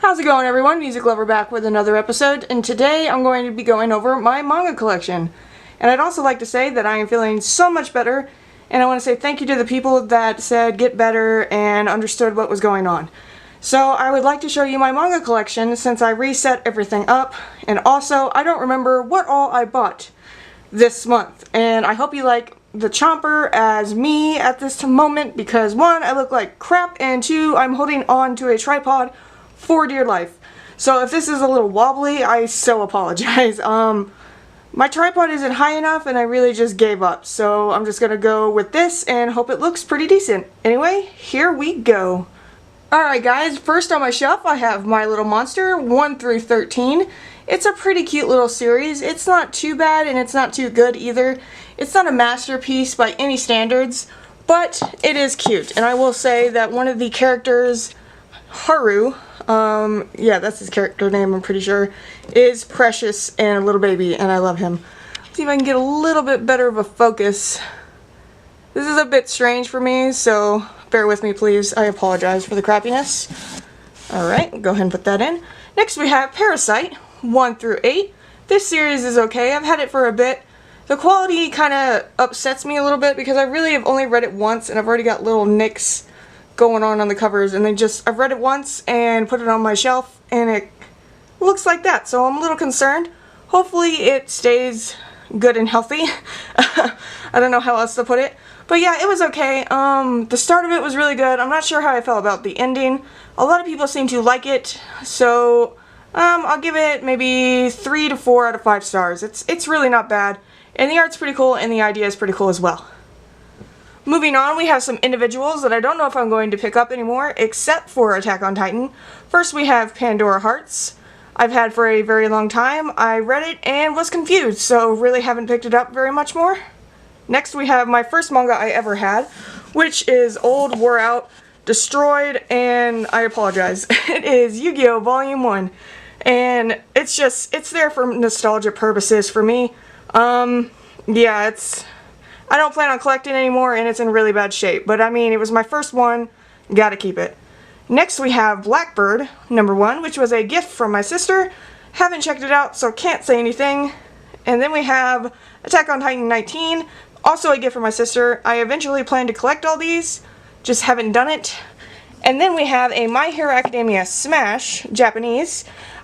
How's it going, everyone? Music Lover back with another episode, and today I'm going to be going over my manga collection. And I'd also like to say that I am feeling so much better, and I want to say thank you to the people that said get better and understood what was going on. So I would like to show you my manga collection since I reset everything up, and also I don't remember what all I bought this month. And I hope you like the chomper as me at this moment because 1, I look like crap, and 2, I'm holding on to a tripod for dear life. So if this is a little wobbly, I so apologize. My tripod isn't high enough and I really just gave up. So I'm just gonna go with this and hope it looks pretty decent. Anyway, here we go. Alright guys, first on my shelf I have My Little Monster 1 through 13. It's a pretty cute little series. It's not too bad and it's not too good either. It's not a masterpiece by any standards, but it is cute. And I will say that one of the characters, Haru, yeah, that's his character name, I'm pretty sure, is precious and a little baby, and I love him. Let's see if I can get a little bit better of a focus. This is a bit strange for me, so bear with me please. I apologize for the crappiness. Alright, go ahead and put that in. Next we have Parasite 1 through 8. This series is okay. I've had it for a bit. The quality kind of upsets me a little bit because I really have only read it once and I've already got little nicks going on the covers, and I've read it once and put it on my shelf and it looks like that, so I'm a little concerned. Hopefully it stays good and healthy. I don't know how else to put it, but yeah, it was okay. The start of it was really good. I'm not sure how I felt about the ending. A lot of people seem to like it, so I'll give it maybe 3 to 4 out of 5 stars. It's really not bad, and the art's pretty cool and the idea is pretty cool as well. Moving on, we have some individuals that I don't know if I'm going to pick up anymore, except for Attack on Titan. First we have Pandora Hearts. I've had for a very long time. I read it and was confused, so really haven't picked it up very much more. Next we have my first manga I ever had, which is Old, Wore Out, Destroyed, and I apologize. It is Yu-Gi-Oh! Volume 1. And it's there for nostalgia purposes for me. Yeah, I don't plan on collecting anymore and it's in really bad shape, but I mean, it was my first one, gotta keep it. Next we have Blackbird, number 1, which was a gift from my sister. Haven't checked it out, so can't say anything. And then we have Attack on Titan 19, also a gift from my sister. I eventually plan to collect all these, just haven't done it. And then we have a My Hero Academia Smash, Japanese.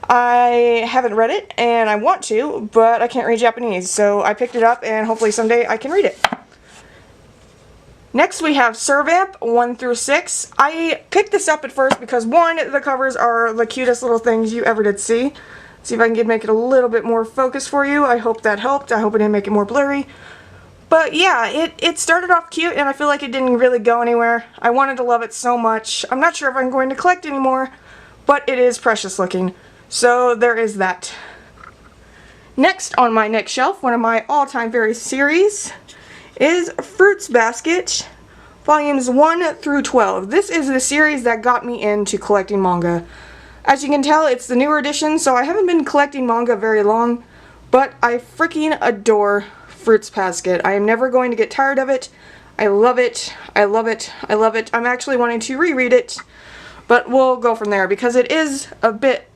I haven't read it, and I want to, but I can't read Japanese, so I picked it up, and hopefully someday I can read it. Next we have Servamp 1 through 6. I picked this up at first because 1, the covers are the cutest little things you ever did see. See if I can make it a little bit more focused for you. I hope that helped. I hope it didn't make it more blurry. But yeah, it started off cute and I feel like it didn't really go anywhere. I wanted to love it so much. I'm not sure if I'm going to collect anymore, but it is precious looking. So there is that. Next on my next shelf, one of my all-time favorite series is Fruits Basket, volumes 1 through 12. This is the series that got me into collecting manga. As you can tell, it's the newer edition, so I haven't been collecting manga very long, but I freaking adore Fruits Basket. I am never going to get tired of it. I love it. I love it. I love it. I'm actually wanting to reread it, but we'll go from there because it is a bit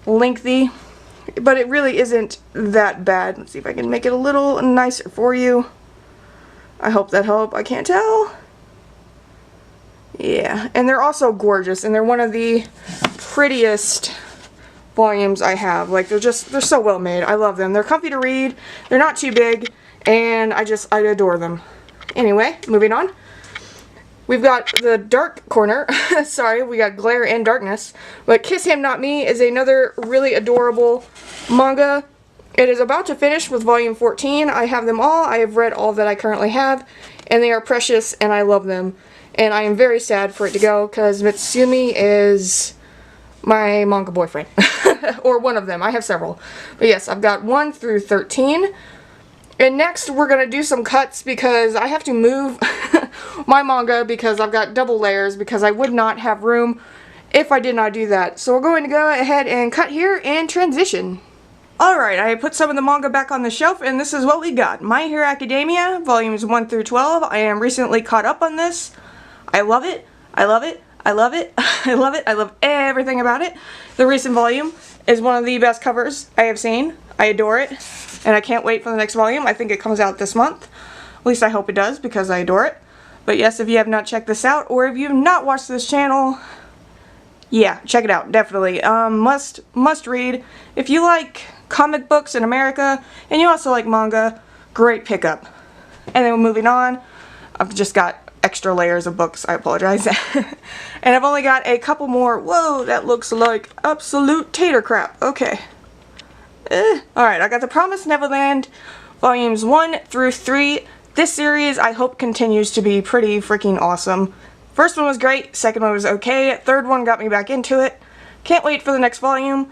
lengthy, but it really isn't that bad. Let's see if I can make it a little nicer for you. I hope that helped. I can't tell. Yeah, and they're also gorgeous, and they're one of the prettiest volumes I have. Like, they're so well made. I love them. They're comfy to read. They're not too big, and I adore them. Anyway, moving on. We've got the dark corner. Sorry, we got Glare and Darkness. But Kiss Him Not Me is another really adorable manga. It is about to finish with volume 14. I have them all. I have read all that I currently have, and they are precious, and I love them. And I am very sad for it to go, because Mitsumi is my manga boyfriend. Or one of them. I have several. But yes, I've got 1 through 13. And next, we're going to do some cuts, because I have to move my manga, because I've got double layers, because I would not have room if I did not do that. So we're going to go ahead and cut here and transition. Alright, I put some of the manga back on the shelf, and this is what we got. My Hero Academia, volumes 1 through 12. I am recently caught up on this. I love it. I love it. I love it. I love it. I love everything about it. The recent volume is one of the best covers I have seen. I adore it, and I can't wait for the next volume. I think it comes out this month. At least I hope it does, because I adore it. But yes, if you have not checked this out, or if you have not watched this channel, yeah, check it out, definitely. Must read. If you like comic books in America, and you also like manga, great pickup. And then moving on, I've just got extra layers of books, I apologize. And I've only got a couple more. Whoa, that looks like absolute tater crap. Okay. Alright, I got The Promised Neverland, volumes 1 through 3. This series, I hope, continues to be pretty freaking awesome. First one was great, second one was okay, third one got me back into it. Can't wait for the next volume.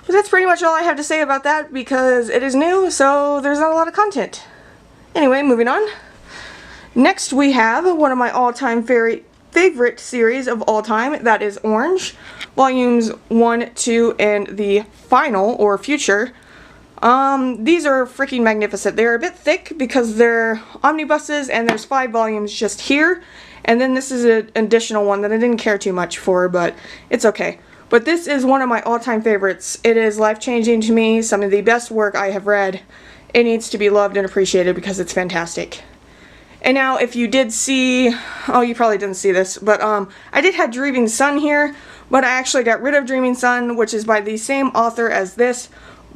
But that's pretty much all I have to say about that, because it is new, so there's not a lot of content. Anyway, moving on. Next we have one of my all-time favorite series of all time, that is Orange. Volumes 1, 2, and the final, or future. These are freaking magnificent. They're a bit thick because they're omnibuses, and there's 5 volumes just here. And then this is an additional one that I didn't care too much for, but it's okay. But this is one of my all-time favorites. It is life-changing to me, some of the best work I have read. It needs to be loved and appreciated because it's fantastic. And now, if you did see, oh, you probably didn't see this, but I did have Dreaming Sun here, but I actually got rid of Dreaming Sun, which is by the same author as this,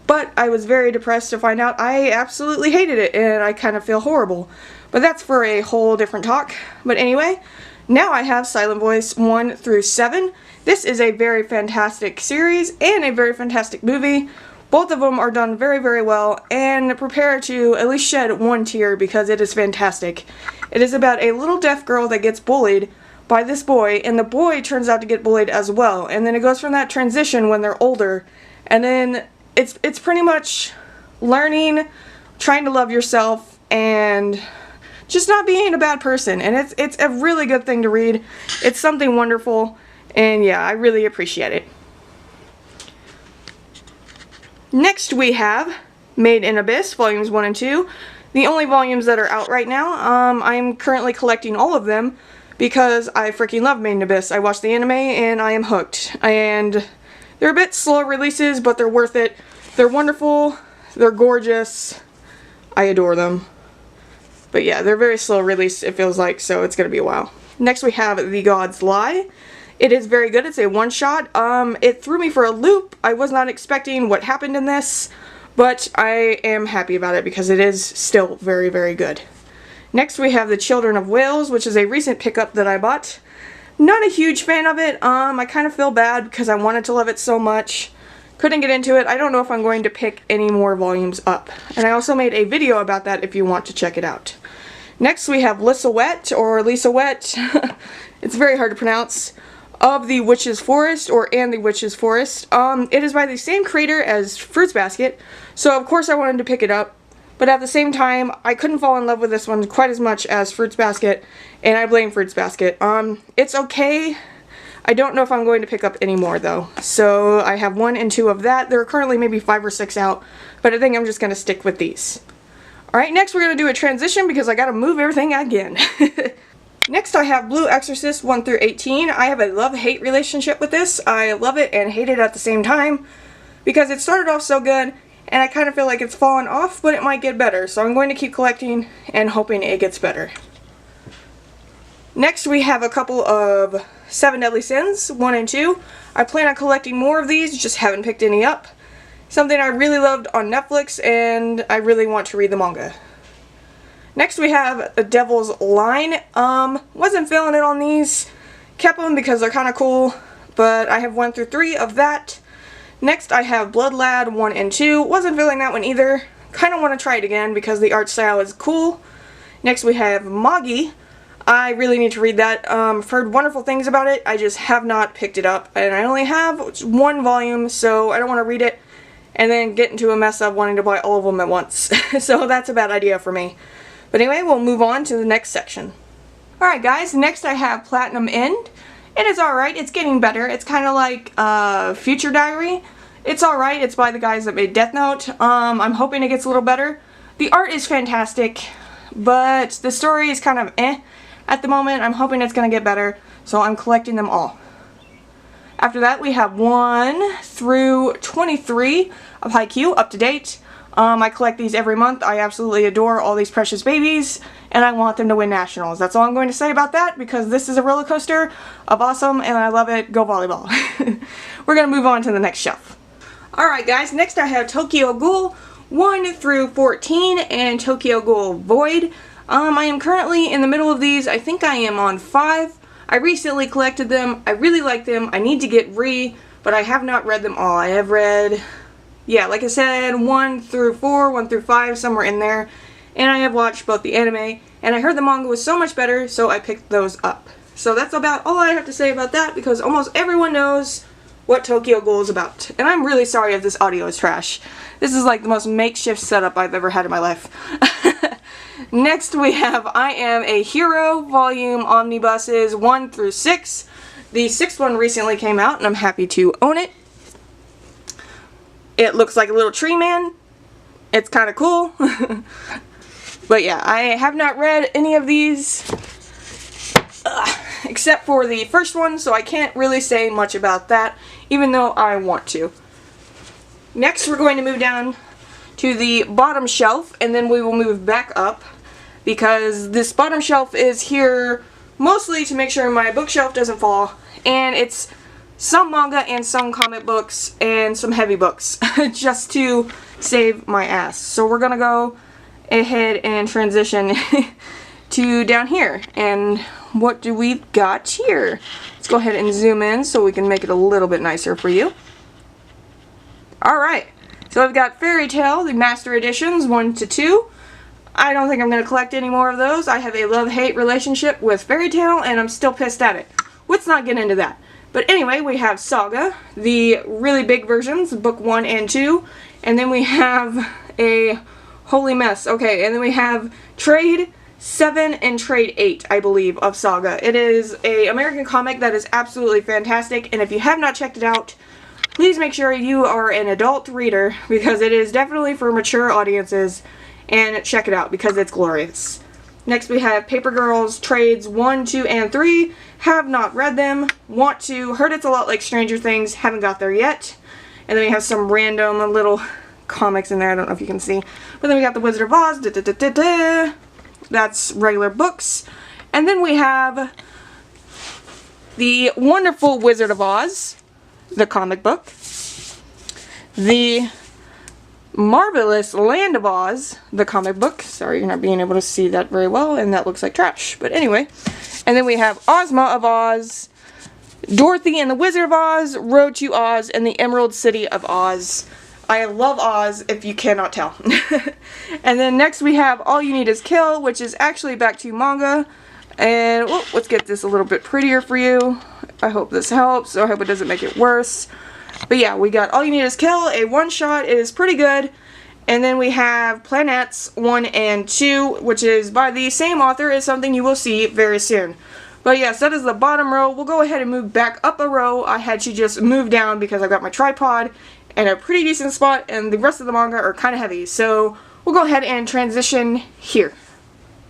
but I was very depressed to find out I absolutely hated it, and I kind of feel horrible. But that's for a whole different talk. But anyway, now I have Silent Voice 1 through 7. This is a very fantastic series, and a very fantastic movie. Both of them are done very, very well, and prepare to at least shed one tear because it is fantastic. It is about a little deaf girl that gets bullied by this boy, and the boy turns out to get bullied as well. And then it goes from that transition when they're older, and then it's pretty much learning, trying to love yourself, and just not being a bad person. And it's a really good thing to read. It's something wonderful, and yeah, I really appreciate it. Next we have Made in Abyss, volumes 1 and 2. The only volumes that are out right now. I'm currently collecting all of them because I freaking love Made in Abyss. I watched the anime and I am hooked. And they're a bit slow releases, but they're worth it. They're wonderful. They're gorgeous. I adore them. But yeah, they're very slow release, it feels like, so it's going to be a while. Next we have The God's Lie. It is very good. It's a one-shot. It threw me for a loop. I was not expecting what happened in this, but I am happy about it because it is still very, very good. Next we have The Children of Whales, which is a recent pickup that I bought. Not a huge fan of it. I kind of feel bad because I wanted to love it so much. Couldn't get into it. I don't know if I'm going to pick any more volumes up. And I also made a video about that if you want to check it out. Next we have Lisa Wet, or Lisa Wet. It's very hard to pronounce. Of the Witch's Forest, or And the Witch's Forest. It is by the same creator as Fruits Basket, so of course I wanted to pick it up, but at the same time, I couldn't fall in love with this one quite as much as Fruits Basket, and I blame Fruits Basket. It's okay. I don't know if I'm going to pick up any more though, so I have 1 and 2 of that. There are currently maybe 5 or 6 out, but I think I'm just going to stick with these. Alright, next we're going to do a transition because I gotta move everything again. Next I have Blue Exorcist 1 through 18. I have a love-hate relationship with this. I love it and hate it at the same time because it started off so good and I kind of feel like it's fallen off, but it might get better. So I'm going to keep collecting and hoping it gets better. Next we have a couple of 7 Deadly Sins 1 and 2. I plan on collecting more of these, just haven't picked any up. Something I really loved on Netflix and I really want to read the manga. Next we have The Devil's Line. Wasn't feeling it on these. Kept them because they're kind of cool, but I have 1 through 3 of that. Next I have Blood Lad 1 and 2. Wasn't feeling that one either. Kind of want to try it again because the art style is cool. Next we have Magi. I really need to read that. I've heard wonderful things about it. I just have not picked it up. And I only have 1 volume, so I don't want to read it and then get into a mess of wanting to buy all of them at once. So that's a bad idea for me. But anyway, we'll move on to the next section. Alright guys, next I have Platinum End. It is alright, it's getting better. It's kind of like Future Diary. It's alright, it's by the guys that made Death Note. I'm hoping it gets a little better. The art is fantastic, but the story is kind of eh at the moment. I'm hoping it's going to get better. So I'm collecting them all. After that, we have 1 through 23 of Haikyuu, up to date. I collect these every month. I absolutely adore all these precious babies, and I want them to win nationals. That's all I'm going to say about that, because this is a roller coaster of awesome, and I love it. Go volleyball. We're going to move on to the next shelf. Alright guys, next I have Tokyo Ghoul 1 through 14 and Tokyo Ghoul Void. I am currently in the middle of these. I think I am on 5. I recently collected them. I really like them. I need to get but I have not read them all. I have read, yeah, like I said, 1 through 4, 1 through 5, somewhere in there. And I have watched both the anime, and I heard the manga was so much better, so I picked those up. So that's about all I have to say about that, because almost everyone knows what Tokyo Ghoul is about. And I'm really sorry if this audio is trash. This is like the most makeshift setup I've ever had in my life. Next we have I Am a Hero Volume Omnibuses 1 through 6. The 6th one recently came out, and I'm happy to own it. It looks like a little tree man. It's kind of cool. But yeah, I have not read any of these except for the first one, so I can't really say much about that, even though I want to. Next, we're going to move down to the bottom shelf, and then we will move back up, because this bottom shelf is here mostly to make sure my bookshelf doesn't fall, and it's some manga and some comic books and some heavy books, just to save my ass. So we're gonna go ahead and transition to down here, and what do we got here? Let's go ahead and zoom in so we can make it a little bit nicer for you. Alright, so I've got Fairy Tail, the Master Editions 1 to 2. I don't think I'm going to collect any more of those. I have a love-hate relationship with Fairy Tail, and I'm still pissed at it. Let's not get into that. But anyway, we have Saga, the really big versions, book 1 and 2. And then we have a holy mess. Okay, and then we have Trade 7 and Trade 8, I believe, of Saga. It is an American comic that is absolutely fantastic, and if you have not checked it out, please make sure you are an adult reader, because it is definitely for mature audiences, and check it out because it's glorious. Next we have Paper Girls Trades 1, 2, and 3. Have not read them. Want to. Heard it's a lot like Stranger Things. Haven't got there yet. And then we have some random little comics in there. I don't know if you can see. But then we got The Wizard of Oz. That's regular books. And then we have The Wonderful Wizard of Oz, the comic book. The Marvelous Land of Oz, the comic book. Sorry, you're not being able to see that very well, and that looks like trash. But anyway. And then we have Ozma of Oz, Dorothy and the Wizard of Oz, Road to Oz, and the Emerald City of Oz. I love Oz, if you cannot tell. And then next we have All You Need Is Kill, which is actually back to manga. And let's get this a little bit prettier for you. I hope this helps. I hope it doesn't make it worse. But yeah, we got All You Need Is Kill, a one-shot. It is pretty good. And then we have Planets 1 and 2, which is by the same author as something you will see very soon. But yes, that is the bottom row. We'll go ahead and move back up a row. I had to just move down because I've got my tripod and a pretty decent spot, and the rest of the manga are kind of heavy. So we'll go ahead and transition here.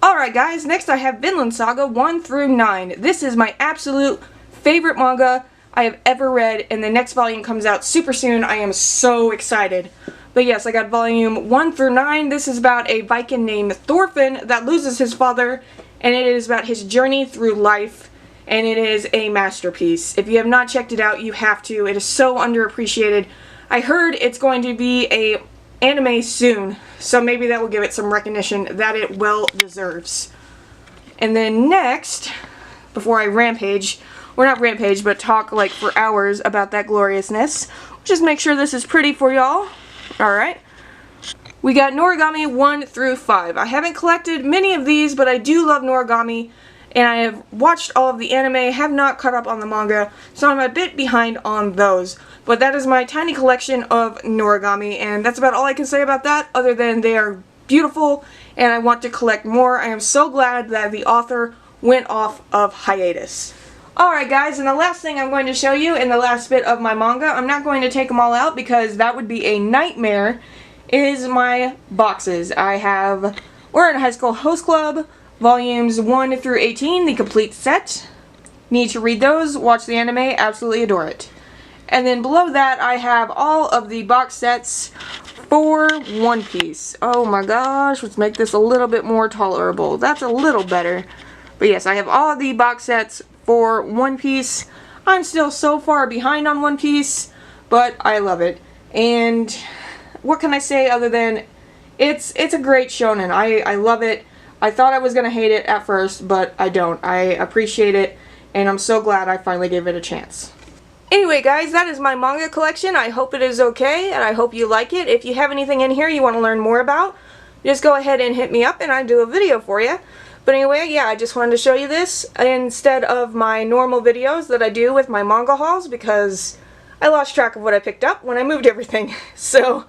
Alright guys, next I have Vinland Saga 1 through 9. This is my absolute favorite manga I have ever read, and the next volume comes out super soon. I am so excited. But yes, I got volume 1 through 9. This is about a Viking named Thorfinn that loses his father, and it is about his journey through life, and it is a masterpiece. If you have not checked it out, you have to. It is so underappreciated. I heard it's going to be an anime soon, so maybe that will give it some recognition that it well deserves. And then next, before I rampage, or not rampage, but talk like for hours about that gloriousness, just make sure this is pretty for y'all. Alright, we got Noragami 1 through 5. I haven't collected many of these, but I do love Noragami, and I have watched all of the anime, have not caught up on the manga, so I'm a bit behind on those. But that is my tiny collection of Noragami, and that's about all I can say about that, other than they are beautiful, and I want to collect more. I am so glad that the author went off of hiatus. Alright guys, and the last thing I'm going to show you in the last bit of my manga, I'm not going to take them all out because that would be a nightmare, is my boxes. I have We're in High School Host Club, volumes 1 through 18, the complete set. need to read those, watch the anime, absolutely adore it. And then below that, I have all of the box sets for One Piece. Oh my gosh, let's make this a little bit more tolerable. That's a little better. But yes, I have all of the box sets for One Piece. I'm still so far behind on One Piece, but I love it. And what can I say other than it's a great shonen. I love it. I thought I was going to hate it at first, but I don't. I appreciate it, and I'm so glad I finally gave it a chance. Anyway guys, that is my manga collection. I hope it is okay, and I hope you like it. If you have anything in here you want to learn more about, just go ahead and hit me up and I'll do a video for you. But anyway, yeah, I just wanted to show you this instead of my normal videos that I do with my manga hauls, because I lost track of what I picked up when I moved everything. So,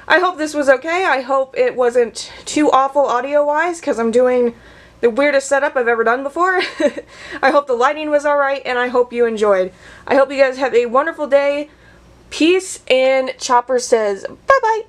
I hope this was okay. I hope it wasn't too awful audio-wise, because I'm doing the weirdest setup I've ever done before. I hope the lighting was alright, and I hope you enjoyed. I hope you guys have a wonderful day. Peace, and Chopper says bye-bye.